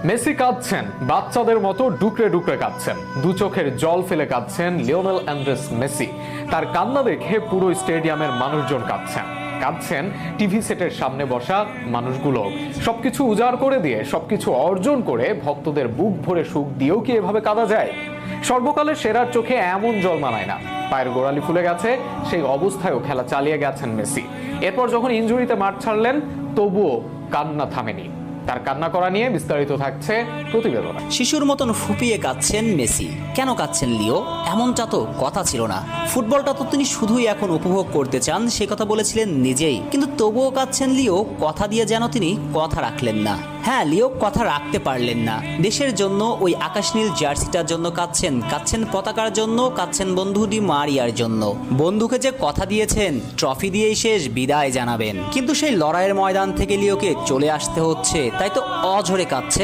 Messi কাঁদছেন, বাচ্চাদের মতো ডুকরে ডুকরে কাঁদছেন। দু চোখের জল ফেলে কাঁদছেন লিওনেল অ্যান্ড্রেস মেসি। তার কান্না দেখে পুরো স্টেডিয়ামের মানুষজন কাঁদছেন। কাঁদছেন টিভি সেটের সামনে বসা মানুষগুলো। সবকিছু উজাড় করে দিয়ে, সবকিছু অর্জন করে ভক্তদের বুক ভরে সুখ দিয়েও কি এভাবে কাঁদা যায়? সর্বকালের সেরার চোখে এমন জল মানায় না। পায়ের গোড়ালি ফুলে গেছে, সেই অবস্থায়ও খেলা চালিয়ে গেছেন মেসি। এরপর যখন ইনজুরিতে মাঠ ছাড়লেন, তবুও কান্না থামেনি। তার কান্না করা নিয়ে বিস্তারিত থাকছে প্রতিবেদনে। শিশুর মতন ফুপিয়ে কাঁদছেন মেসি। কেন কাঁদছেন লিও? এমনটা তো কথা ছিল না। ফুটবলটা তো তিনি শুধুই এখন উপভোগ করতে চান, সে কথা বলেছিলেন নিজেই। কিন্তু তবুও কাঁদছেন লিও, কথা দিয়ে যেন তিনি কথা রাখলেন না। হ্যাঁ, লিও কথা রাখতে পারলেন না। দেশের জন্য ওই আকাশ নীল জার্সিটার জন্য কাঁদছেন, কাঁদছেন পতাকার জন্য, কাঁদছেন বন্ধু ডি মারিয়ার জন্য। বন্ধুকে যে কথা দিয়েছেন ট্রফি দিয়েই শেষ বিদায় জানাবেন, কিন্তু সেই লড়াইয়ের ময়দান থেকে লিওকে চলে আসতে হচ্ছে, তাই তো অঝরে কাঁদছেন।